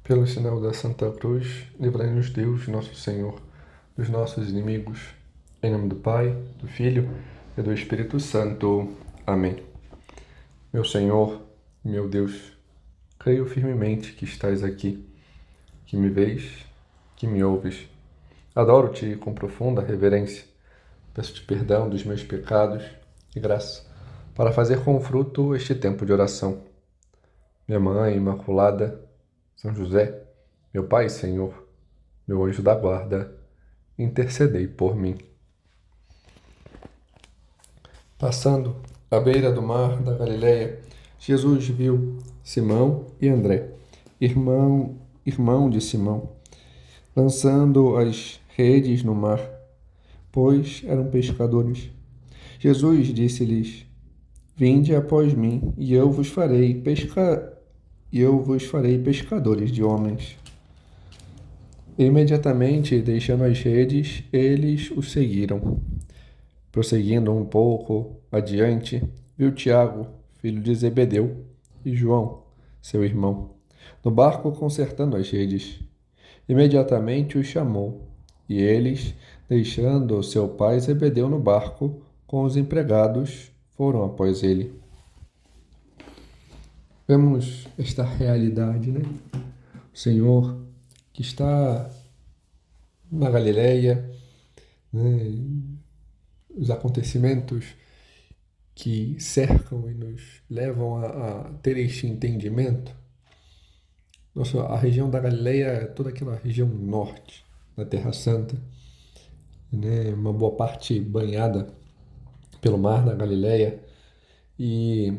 Pelo sinal da Santa Cruz, livrai-nos Deus, nosso Senhor, dos nossos inimigos. Em nome do Pai, do Filho e do Espírito Santo. Amém. Meu Senhor, meu Deus, creio firmemente que estás aqui, que me vês, que me ouves. Adoro-te com profunda reverência. Peço-te perdão dos meus pecados e graça para fazer com fruto este tempo de oração. Minha Mãe Imaculada, São José, meu Pai e Senhor, meu anjo da guarda, intercedei por mim. Passando à beira do mar da Galileia, Jesus viu Simão e André, irmão de Simão, lançando as redes no mar, pois eram pescadores. Jesus disse-lhes: Vinde após mim, e eu vos farei pescadores de homens. Imediatamente, deixando as redes, eles o seguiram. Prosseguindo um pouco adiante, viu Tiago, filho de Zebedeu, e João, seu irmão, no barco consertando as redes. Imediatamente os chamou, e eles, deixando seu pai Zebedeu no barco com os empregados, foram após ele. Vemos esta realidade, né? O Senhor que está na Galileia, né? Os acontecimentos que cercam e nos levam a ter este entendimento. A região da Galileia é toda aquela região norte da Terra Santa, né? Uma boa parte banhada pelo mar da Galileia, e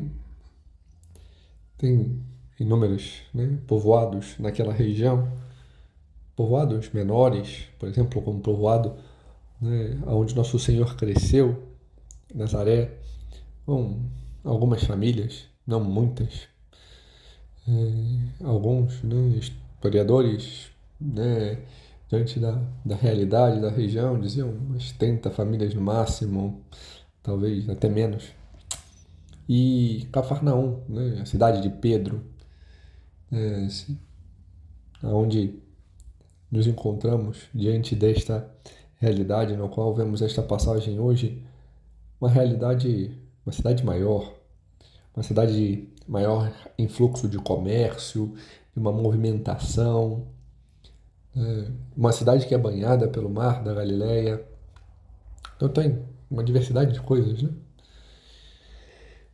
tem inúmeros, né, povoados naquela região, povoados menores, por exemplo, como o povoado, né, onde Nosso Senhor cresceu, Nazaré, com algumas famílias, não muitas. Alguns, né, historiadores, né, diante da realidade da região, diziam umas 30 famílias no máximo, talvez até menos. E Cafarnaum, né, a cidade de Pedro, onde nos encontramos diante desta realidade na qual vemos esta passagem hoje, uma realidade, uma cidade maior, uma cidade de maior influxo de comércio, de uma movimentação, uma cidade que é banhada pelo mar da Galileia. Então tem uma diversidade de coisas, né?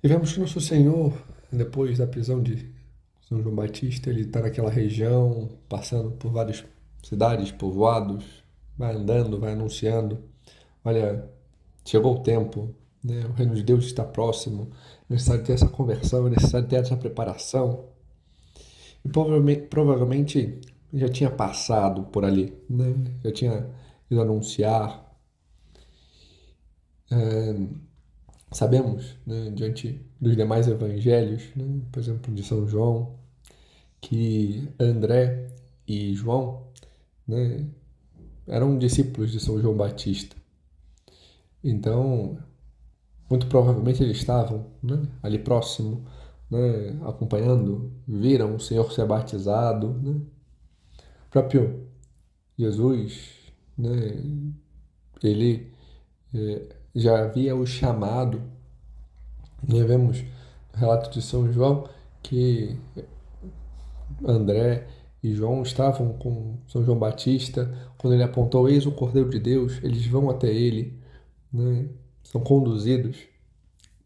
E vemos que Nosso Senhor, depois da prisão de São João Batista, ele está naquela região, passando por várias cidades, povoados, vai andando, vai anunciando. Olha, chegou o tempo, né? O reino de Deus está próximo, é necessário ter essa conversão, é necessário ter essa preparação. E provavelmente já tinha passado por ali, né? Já tinha ido anunciar. Sabemos, né, diante dos demais evangelhos, né, por exemplo, de São João, que André e João, né, eram discípulos de São João Batista. Então, muito provavelmente eles estavam, né, ali próximo, né, acompanhando, viram o Senhor ser batizado. Né? O próprio Jesus, né, ele já havia o chamado. E vemos no relato de São João que André e João estavam com São João Batista. Quando ele apontou: Eis o Cordeiro de Deus, eles vão até ele, né? São conduzidos,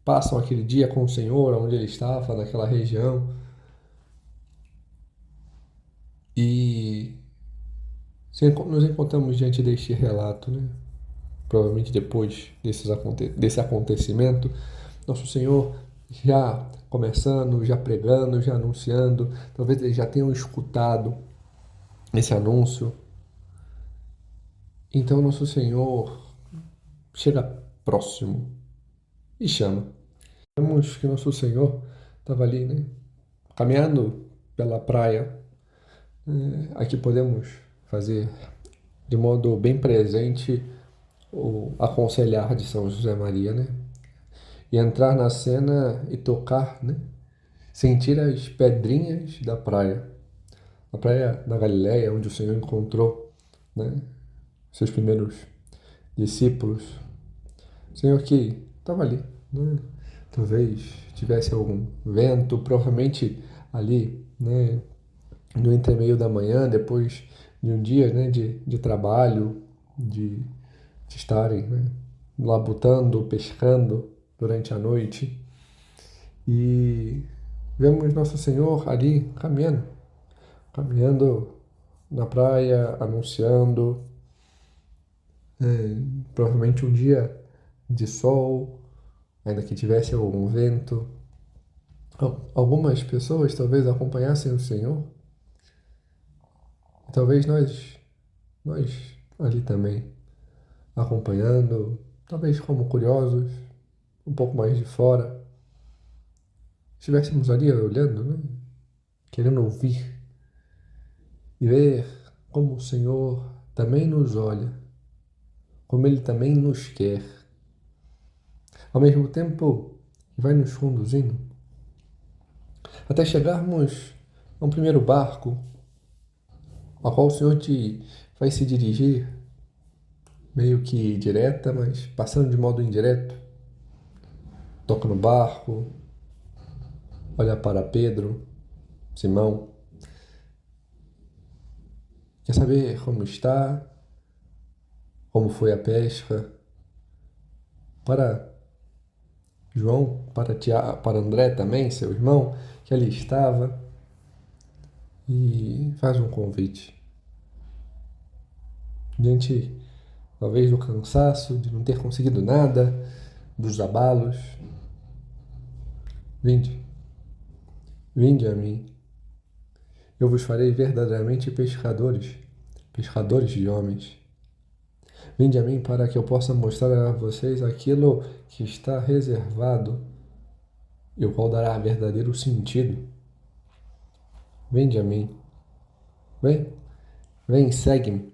passam aquele dia com o Senhor, onde ele estava, naquela região. E nos encontramos diante deste relato, né? Provavelmente depois desse acontecimento, Nosso Senhor já começando, já pregando, já anunciando. Talvez eles já tenham escutado esse anúncio. Então Nosso Senhor chega próximo e chama. Vemos que Nosso Senhor estava ali, né, caminhando pela praia. Aqui podemos fazer de modo bem presente o aconselhar de São José Maria, né? E entrar na cena e tocar, né? Sentir as pedrinhas da praia. na praia da Galileia, onde o Senhor encontrou, né, seus primeiros discípulos. O Senhor que estava ali, né? Talvez tivesse algum vento, provavelmente ali, né, no entremeio da manhã, depois de um dia, né, de trabalho, de estarem, né, labutando, pescando durante a noite. E vemos Nosso Senhor ali caminhando na praia, anunciando, provavelmente um dia de sol, ainda que tivesse algum vento. Algumas pessoas talvez acompanhassem o Senhor, e talvez nós ali também, acompanhando, talvez como curiosos, um pouco mais de fora, estivéssemos ali olhando, né? Querendo ouvir e ver como o Senhor também nos olha, como Ele também nos quer. Ao mesmo tempo, vai nos conduzindo até chegarmos a um primeiro barco, ao qual o Senhor te vai se dirigir, meio que direta, mas passando de modo indireto. Toca no barco, olha para Pedro, Simão, quer saber como está, como foi a pesca. Para João, para Tiago, para André também, seu irmão, que ali estava, e faz um convite. Diante, talvez, do cansaço, de não ter conseguido nada, dos abalos, vinde, vinde a mim. Eu vos farei verdadeiramente pescadores, pescadores de homens. Vinde a mim para que eu possa mostrar a vocês aquilo que está reservado e o qual dará verdadeiro sentido. Vinde a mim. Vem, vem, segue-me.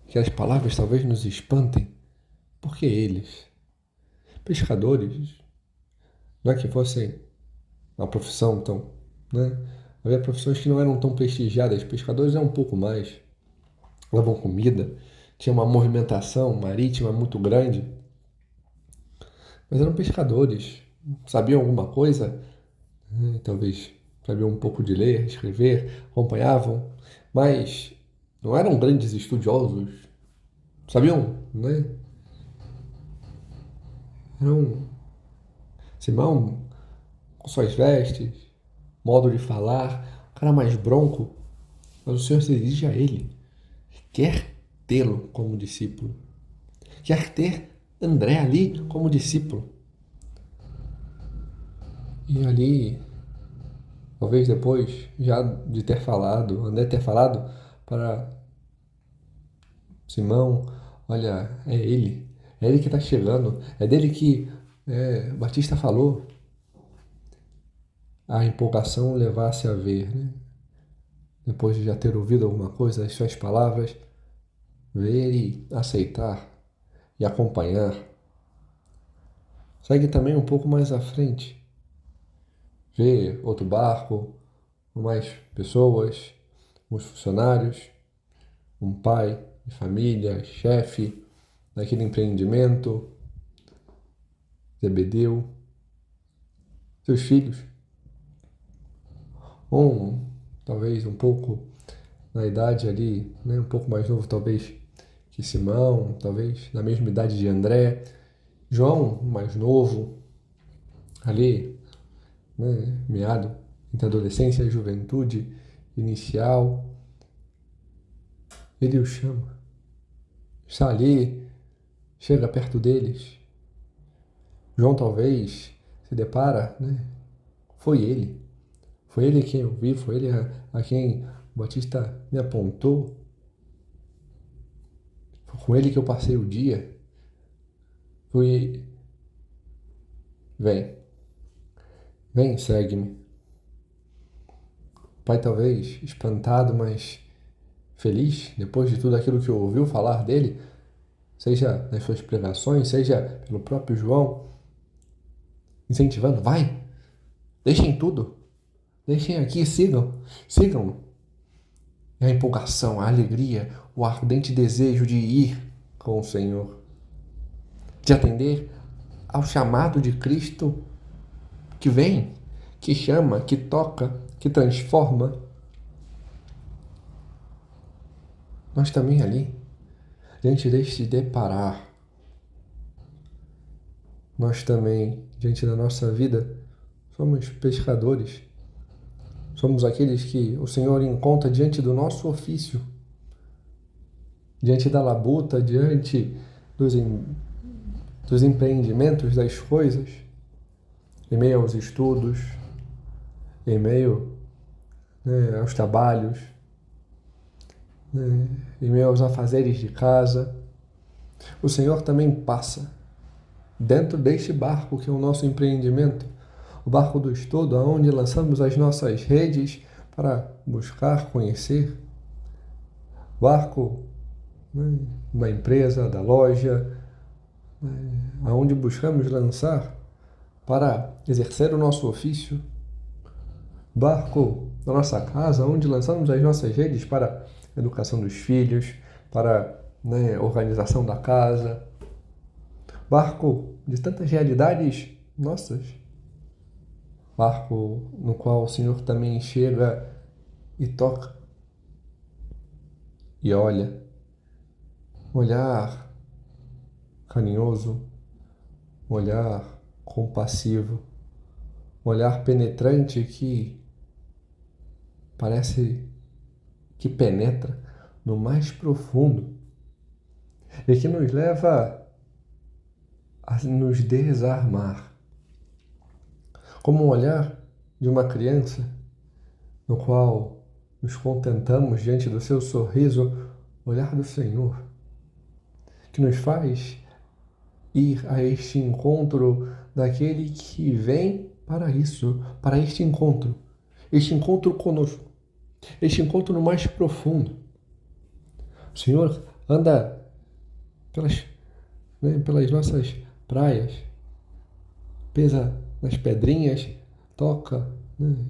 Que as palavras talvez nos espantem, porque eles, pescadores, não é que fossem uma profissão tão, né? Havia profissões que não eram tão prestigiadas, pescadores é um pouco mais, levam comida, tinha uma movimentação marítima muito grande, mas eram pescadores, sabiam alguma coisa, né? Talvez sabiam um pouco de ler, escrever, acompanhavam, mas não eram grandes estudiosos, sabiam, né? Eram Simão, com suas vestes, modo de falar, o cara mais bronco, mas o Senhor se dirige a ele. Quer tê-lo como discípulo. Quer ter André ali como discípulo. E ali, talvez depois já de ter falado, André ter falado para Simão, olha, é ele que está chegando, é dele que Batista falou. A empolgação levasse a ver, né? Depois de já ter ouvido alguma coisa, as suas palavras, ver e aceitar e acompanhar. Segue também um pouco mais à frente. Vê outro barco, com mais pessoas, uns funcionários, um pai de família, chefe daquele empreendimento, Zebedeu, seus filhos. Talvez um pouco na idade ali, né, um pouco mais novo talvez que Simão, talvez na mesma idade de André, João mais novo, ali, né, meado entre a adolescência e a juventude inicial, ele os chama, está ali, chega perto deles. João talvez se depara, né, foi ele quem eu vi, foi ele a quem o Batista me apontou, foi com ele que eu passei o dia. Foi, vem, segue-me. O pai talvez espantado, mas feliz, depois de tudo aquilo que ouviu falar dele, seja nas suas pregações, seja pelo próprio João, incentivando, vai, deixem tudo, Deixem aqui, sigam. A empolgação, a alegria, o ardente desejo de ir com o Senhor, de atender ao chamado de Cristo que vem, que chama, que toca, que transforma. Nós também ali, diante deste deparar, nós também, diante da nossa vida, somos pescadores. Somos aqueles que o Senhor encontra diante do nosso ofício, diante da labuta, diante dos empreendimentos, das coisas, em meio aos estudos, em meio, aos trabalhos, em meio aos afazeres de casa. O Senhor também passa dentro deste barco que é o nosso empreendimento, o barco do estudo, onde lançamos as nossas redes para buscar, conhecer. Barco da empresa, da loja, aonde buscamos lançar para exercer o nosso ofício. Barco da nossa casa, onde lançamos as nossas redes para a educação dos filhos, para a organização da casa. Barco de tantas realidades nossas. Barco no qual o Senhor também chega e toca e olha. Um olhar carinhoso, um olhar compassivo, um olhar penetrante que parece que penetra no mais profundo e que nos leva a nos desarmar. Como um olhar de uma criança no qual nos contentamos diante do seu sorriso, olhar do Senhor, que nos faz ir a este encontro daquele que vem para isso, para este encontro conosco, este encontro no mais profundo. O Senhor anda pelas nossas praias, pisa nas pedrinhas, toca,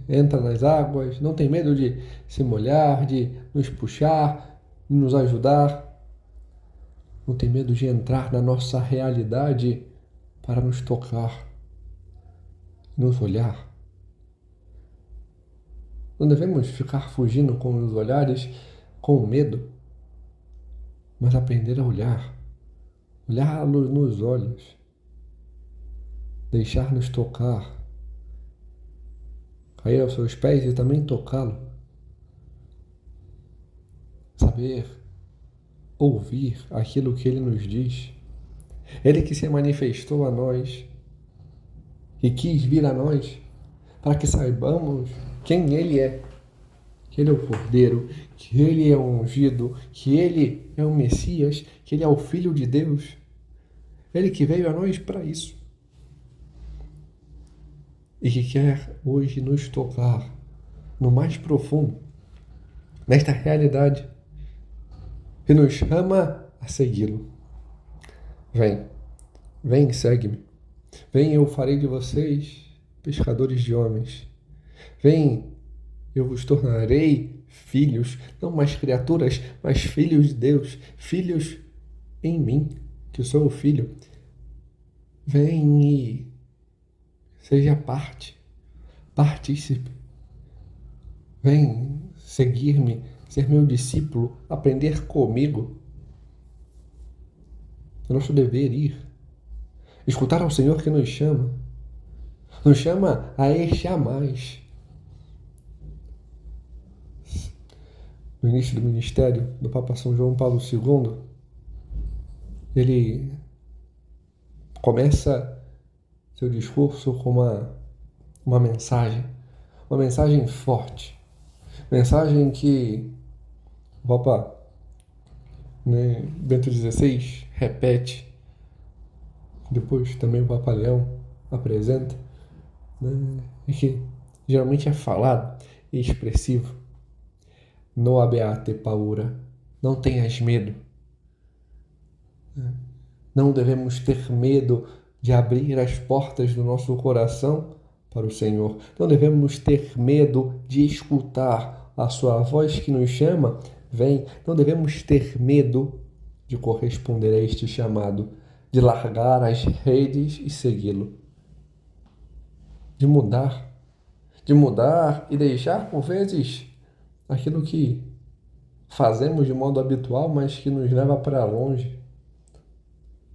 entra nas águas, não tem medo de se molhar, de nos puxar, de nos ajudar. Não tem medo de entrar na nossa realidade para nos tocar, nos olhar. Não devemos ficar fugindo com os olhares, com medo, mas aprender a olhar nos olhos, deixar-nos tocar, cair aos seus pés e também tocá-lo. Saber ouvir aquilo que Ele nos diz. Ele que se manifestou a nós e quis vir a nós para que saibamos quem Ele é. Que Ele é o Cordeiro, que Ele é o ungido, que Ele é o Messias, que Ele é o Filho de Deus. Ele que veio a nós para isso. E que quer hoje nos tocar no mais profundo, nesta realidade, e nos chama a segui-lo. Vem, segue-me. Vem, eu farei de vocês pescadores de homens. Vem, eu vos tornarei filhos, não mais criaturas, mas filhos de Deus, filhos em mim, que sou o Filho. Vem e seja partícipe. Vem seguir-me, ser meu discípulo, aprender comigo. É nosso dever ir, escutar ao Senhor que nos chama a este a mais. No início do ministério do Papa São João Paulo II, ele começa seu discurso com uma mensagem forte, mensagem que o Papa Bento XVI repete, depois também o Papa Leão apresenta, e que geralmente é falado e expressivo. No abeate paura, não tenhas medo. Não devemos ter medo de abrir as portas do nosso coração para o Senhor. Não devemos ter medo de escutar a sua voz que nos chama. Vem. Não devemos ter medo de corresponder a este chamado, de largar as redes e segui-lo, de mudar e deixar, por vezes, aquilo que fazemos de modo habitual, mas que nos leva para longe,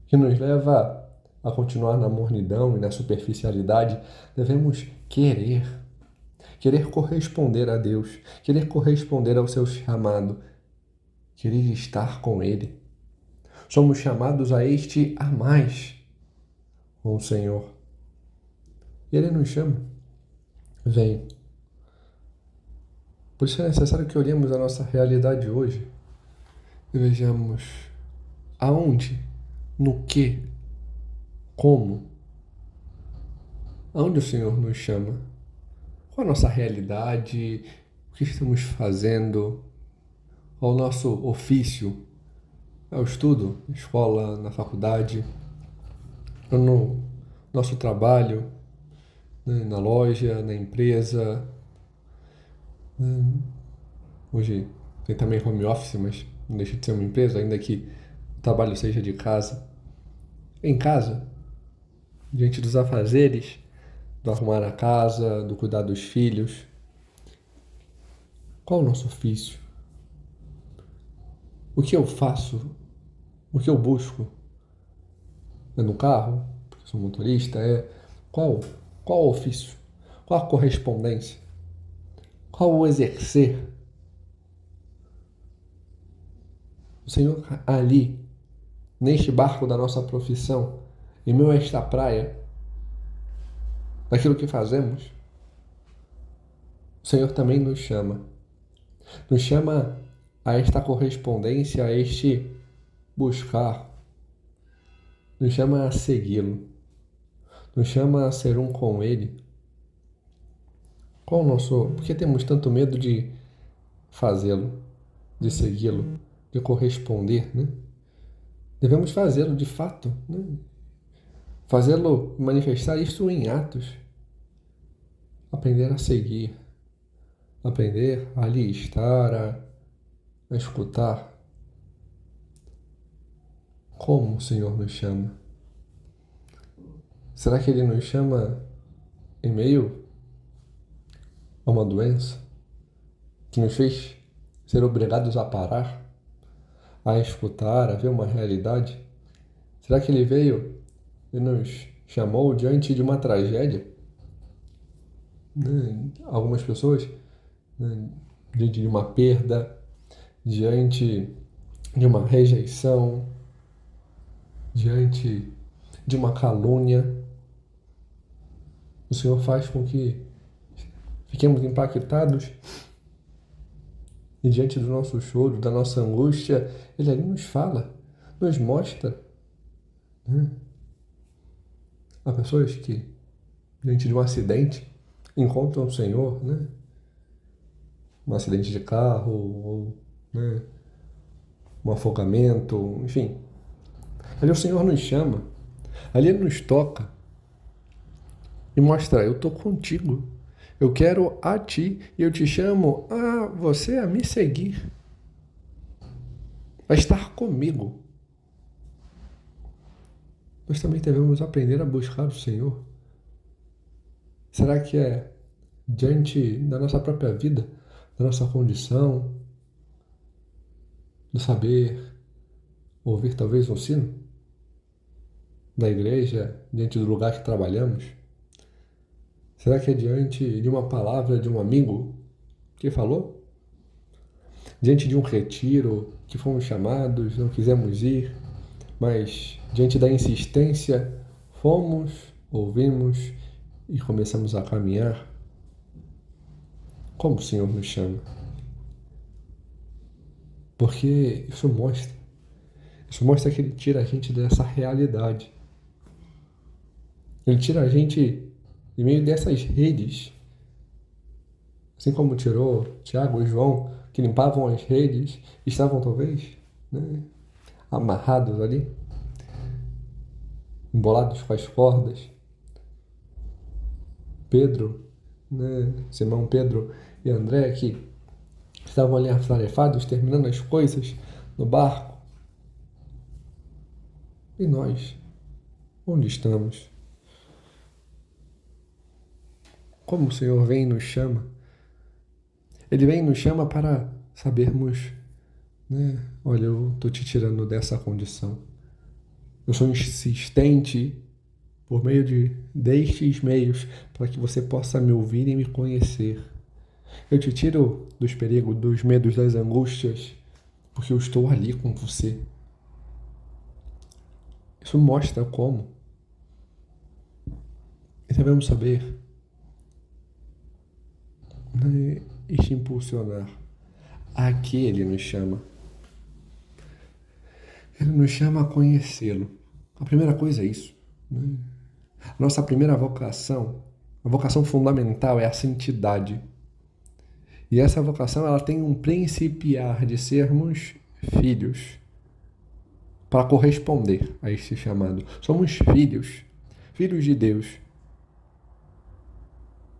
que nos leva a continuar na mornidão e na superficialidade. Devemos querer corresponder a Deus, querer corresponder ao seu chamado, querer estar com Ele. Somos chamados a este a mais com o Senhor. Ele nos chama. Vem. Por isso é necessário que olhemos a nossa realidade hoje e vejamos aonde, no que, como, aonde o Senhor nos chama, qual a nossa realidade, o que estamos fazendo, qual o nosso ofício, é o estudo, na escola, na faculdade, no nosso trabalho, né, na loja, na empresa. Hoje tem também home office, mas não deixa de ser uma empresa, ainda que o trabalho seja de casa. Em casa, diante dos afazeres, do arrumar a casa, do cuidar dos filhos. Qual o nosso ofício? O que eu faço? O que eu busco? É no carro? Porque sou motorista? Qual o ofício? Qual a correspondência? Qual o exercer? O Senhor ali, neste barco da nossa profissão, em meio a esta praia, daquilo que fazemos, o Senhor também nos chama. Nos chama a esta correspondência, a este buscar. Nos chama a segui-lo. Nos chama a ser um com Ele. Qual o nosso... Por que temos tanto medo de fazê-lo, de segui-lo, de corresponder, né? Devemos fazê-lo de fato, né? Fazê-lo, manifestar isso em atos. Aprender a seguir. Aprender a ali estar, a escutar. Como o Senhor nos chama? Será que Ele nos chama em meio a uma doença que nos fez ser obrigados a parar, a escutar, a ver uma realidade? Será que Ele veio e nos chamou diante de uma tragédia? Algumas pessoas, diante de uma perda, diante de uma rejeição, diante de uma calúnia, o Senhor faz com que fiquemos impactados e diante do nosso choro, da nossa angústia, Ele ali nos fala, nos mostra. Há pessoas que, diante de um acidente, encontram o Senhor, né? Um acidente de carro, ou, né, um afogamento, enfim. Ali o Senhor nos chama, ali Ele nos toca e mostra, eu estou contigo, eu quero a ti e eu te chamo a você a me seguir, a estar comigo. Nós também devemos aprender a buscar o Senhor. Será que é diante da nossa própria vida, da nossa condição, do saber ouvir talvez um sino da igreja, diante do lugar que trabalhamos? Será que é diante de uma palavra de um amigo que falou? Diante de um retiro que fomos chamados, não quisemos ir, mas diante da insistência fomos, ouvimos e começamos a caminhar? Como o Senhor nos chama? Porque isso mostra que Ele tira a gente dessa realidade. Ele tira a gente em meio dessas redes, assim como tirou Tiago e João, que limpavam as redes, estavam talvez, né, amarrados ali, embolados com as cordas, Pedro, né? Simão, Pedro e André, que estavam ali atarefados, terminando as coisas no barco. E nós, onde estamos? Como o Senhor vem e nos chama? Ele vem e nos chama para sabermos, né? Olha, eu estou te tirando dessa condição. Eu sou insistente por meio destes meios para que você possa me ouvir e me conhecer. Eu te tiro dos perigos, dos medos, das angústias, porque eu estou ali com você. Isso mostra como. E devemos saber, né, e te impulsionar. A que Ele nos chama? Ele nos chama a conhecê-lo. A primeira coisa é isso, né? Nossa primeira vocação, a vocação fundamental é a santidade. E essa vocação ela tem um principiar de sermos filhos para corresponder a este chamado. Somos filhos, filhos de Deus.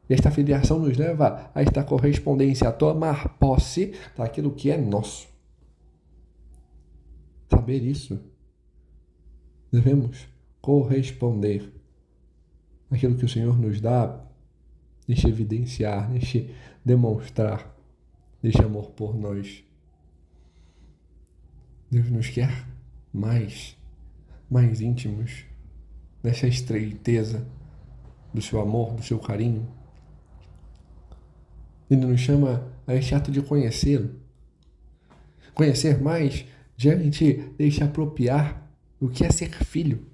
E esta filiação nos leva a esta correspondência, a tomar posse daquilo que é nosso. Saber isso, devemos corresponder àquilo que o Senhor nos dá, neste evidenciar, neste demonstrar, deste amor por nós. Deus nos quer mais íntimos, nessa estreiteza do seu amor, do seu carinho. Ele nos chama a este ato de conhecê-lo. Conhecer mais diante deste apropriar do que é ser filho.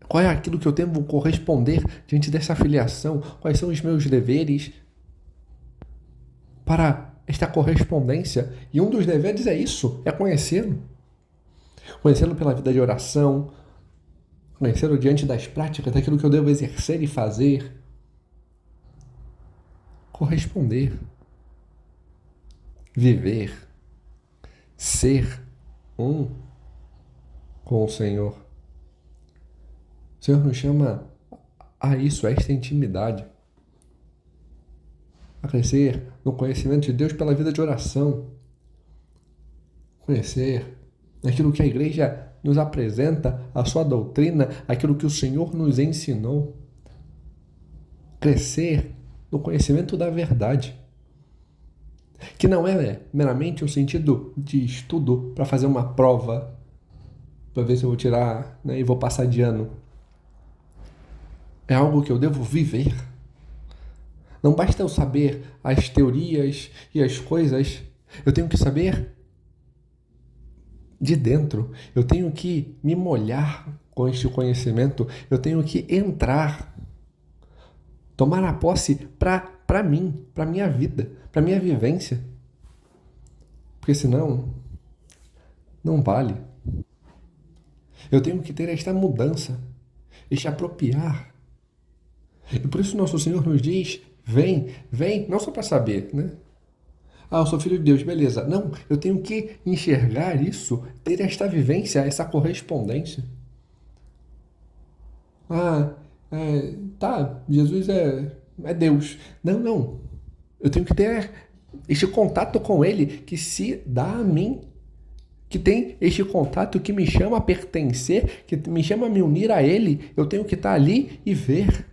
Qual é aquilo que eu devo corresponder diante dessa filiação? Quais são os meus deveres para esta correspondência? E um dos deveres é isso, é conhecê-lo. Conhecê-lo pela vida de oração, conhecê-lo diante das práticas, daquilo que eu devo exercer e fazer. Corresponder, viver, ser um com o Senhor. O Senhor nos chama a isso, a esta intimidade, a crescer no conhecimento de Deus pela vida de oração, conhecer aquilo que a igreja nos apresenta, a sua doutrina, aquilo que o Senhor nos ensinou, crescer no conhecimento da verdade, que não é meramente um sentido de estudo para fazer uma prova, para ver se eu vou tirar, né, e vou passar de ano. É algo que eu devo viver. Não basta eu saber as teorias e as coisas, eu tenho que saber de dentro, eu tenho que me molhar com este conhecimento, eu tenho que entrar, tomar a posse para mim, para minha vida, para minha vivência. Porque senão, não vale. Eu tenho que ter esta mudança, este apropriar. E por isso nosso Senhor nos diz, vem, não só para saber, né? Ah, eu sou filho de Deus, beleza. Não, eu tenho que enxergar isso, ter esta vivência, essa correspondência. Ah, Jesus é Deus. Não. Eu tenho que ter este contato com Ele que se dá a mim, que tem este contato que me chama a pertencer, que me chama a me unir a Ele. Eu tenho que estar ali e ver.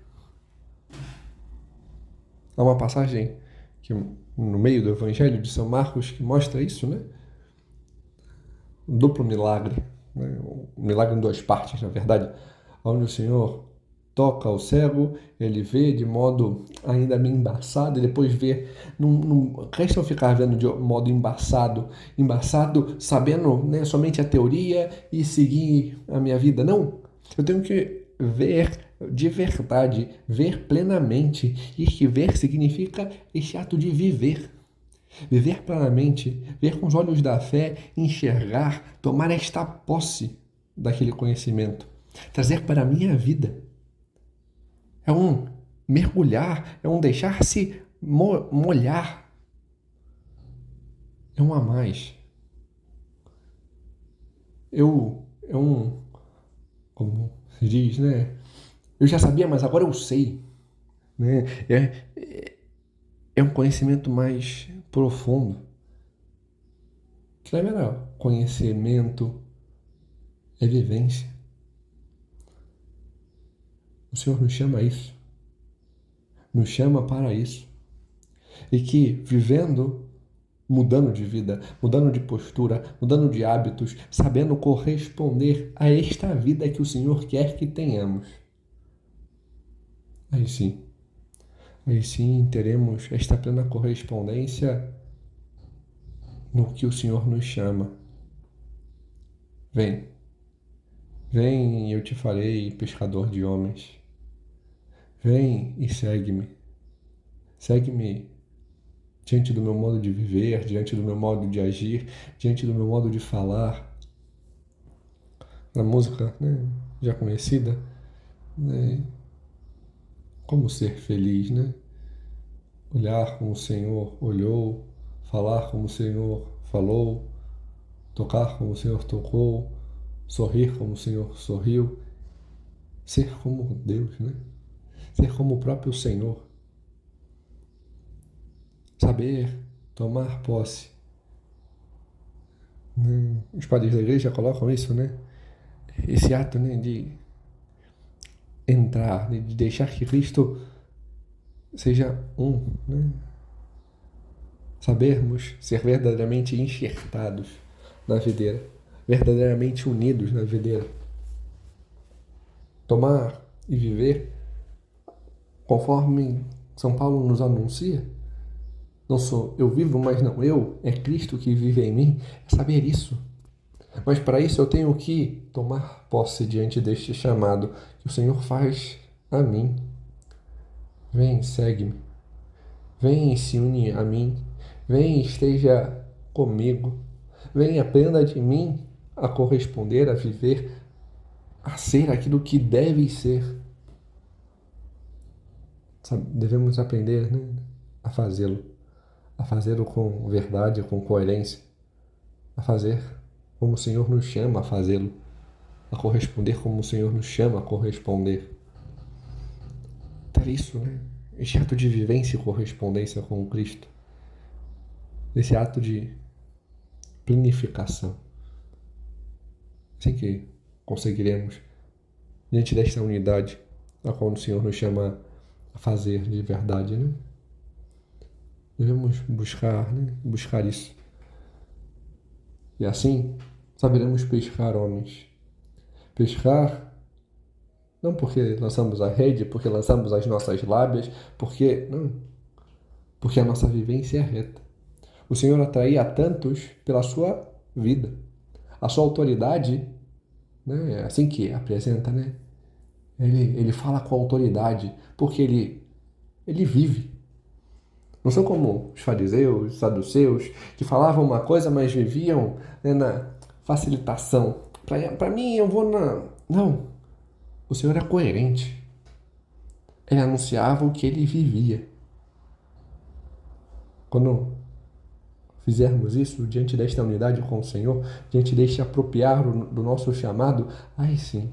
Há uma passagem que, no meio do Evangelho de São Marcos que mostra isso, né? Um duplo milagre, né? Um milagre em duas partes, na verdade, onde o Senhor toca o cego, ele vê de modo ainda meio embaçado e depois vê, não resta ficar vendo de modo embaçado, sabendo, né, somente a teoria e seguir a minha vida. Não, eu tenho que ver de verdade, ver plenamente. E este ver significa este ato de viver. Viver plenamente, ver com os olhos da fé, enxergar, tomar esta posse daquele conhecimento, trazer para a minha vida. É um mergulhar, é um deixar-se molhar. É um a mais. É um, como se diz, né? Eu já sabia, mas agora eu sei. Né? É um conhecimento mais profundo. Que não é melhor. Conhecimento é vivência. O Senhor nos chama a isso. Nos chama para isso. E que vivendo, mudando de vida, mudando de postura, mudando de hábitos, sabendo corresponder a esta vida que o Senhor quer que tenhamos. Aí sim teremos esta plena correspondência no que o Senhor nos chama. Vem, vem e eu te farei pescador de homens. Vem e segue-me. Segue-me diante do meu modo de viver, diante do meu modo de agir, diante do meu modo de falar. Na música, né, já conhecida, né, como ser feliz, né? Olhar como o Senhor olhou, falar como o Senhor falou, tocar como o Senhor tocou, sorrir como o Senhor sorriu, ser como Deus, né? Ser como o próprio Senhor. Saber tomar posse. Os padres da igreja colocam isso, né? Esse ato, né, de entrar, de deixar que Cristo seja um, né? Sabermos ser verdadeiramente enxertados na videira, verdadeiramente unidos na videira. Tomar e viver conforme São Paulo nos anuncia. Não sou eu vivo, mas não eu, é Cristo que vive em mim. É saber isso. Mas para isso eu tenho que tomar posse diante deste chamado que o Senhor faz a mim. Vem, segue-me. Vem e se une a mim. Vem e esteja comigo. Vem e aprenda de mim a corresponder, a viver, a ser aquilo que deve ser. Devemos aprender, né, a fazê-lo. A fazê-lo com verdade, com coerência. A fazer como o Senhor nos chama a fazê-lo. A corresponder como o Senhor nos chama a corresponder. Ter isso, né? Este ato de vivência e correspondência com o Cristo. Esse ato de planificação. Assim que conseguiremos, diante desta unidade, a qual o Senhor nos chama a fazer de verdade, né? Devemos buscar, né? Buscar isso. E assim, saberemos pescar homens. Pescar não porque lançamos a rede, porque lançamos as nossas lábias, porque a nossa vivência é reta. O Senhor atraía tantos pela sua vida. A sua autoridade, né, é assim que apresenta, né? Ele fala com autoridade, porque ele vive. Não são como os fariseus, os saduceus, que falavam uma coisa, mas viviam, né, na facilitação. Para mim, eu vou na... Não. O Senhor é coerente. Ele anunciava o que ele vivia. Quando fizermos isso diante desta unidade com o Senhor, diante deste apropriar do nosso chamado, aí sim,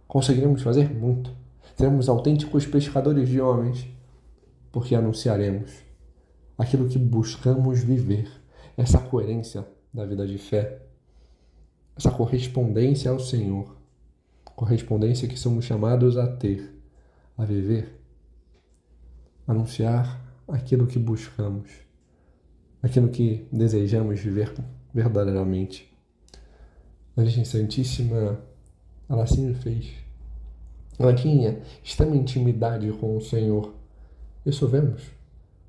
conseguiremos fazer muito. Seremos autênticos pescadores de homens, porque anunciaremos aquilo que buscamos viver, essa coerência da vida de fé, essa correspondência ao Senhor, correspondência que somos chamados a ter, a viver, anunciar aquilo que buscamos, aquilo que desejamos viver verdadeiramente. A Virgem Santíssima, ela assim fez. Ela tinha extrema intimidade com o Senhor. Isso vemos,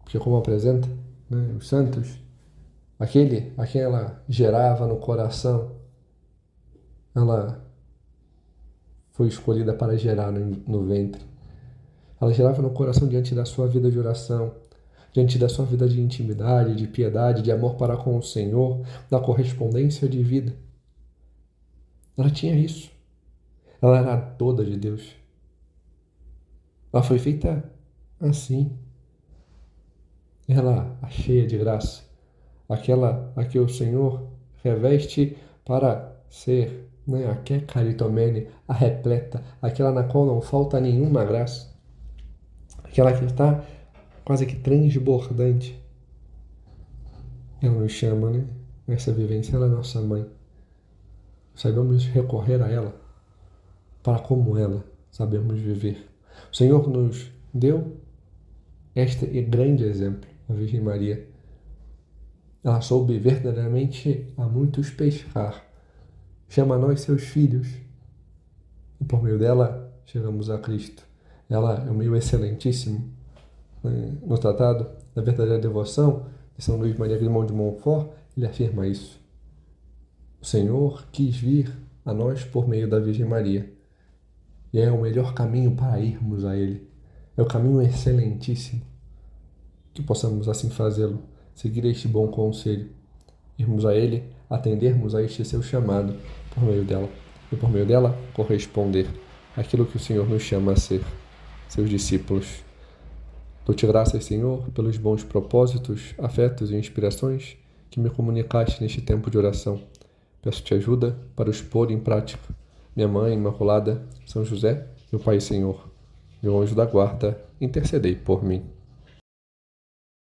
porque como apresenta, né, os santos, aquele a quem ela gerava no coração, ela foi escolhida para gerar no ventre. Ela gerava no coração diante da sua vida de oração, diante da sua vida de intimidade, de piedade, de amor para com o Senhor, da correspondência de vida. Ela tinha isso. Ela era toda de Deus. Ela foi feita assim. Ela, a cheia de graça, aquela a que o Senhor reveste para ser né? A que caritomene, a repleta, aquela na qual não falta nenhuma graça, aquela que está quase que transbordante. Ela nos chama, né? Essa vivência, ela é nossa mãe. Saibamos recorrer a ela para, como ela, sabemos viver. O Senhor nos deu este grande exemplo, a Virgem Maria. Ela soube verdadeiramente a muitos pescar. Chama a nós seus filhos. E por meio dela, chegamos a Cristo. Ela é um meio excelentíssimo. No Tratado da Verdadeira Devoção, de São Luís Maria Grimond de Montfort, ele afirma isso. O Senhor quis vir a nós por meio da Virgem Maria. E é o melhor caminho para irmos a Ele. É o caminho excelentíssimo. Que possamos assim fazê-lo, seguir este bom conselho, irmos a Ele, atendermos a este seu chamado por meio dela. E por meio dela, corresponder àquilo que o Senhor nos chama a ser, seus discípulos. Dou-te graças, Senhor, pelos bons propósitos, afetos e inspirações que me comunicaste neste tempo de oração. Peço-te ajuda para os pôr em prática. Minha Mãe Imaculada, São José, meu Pai e Senhor, meu anjo da guarda, intercedei por mim.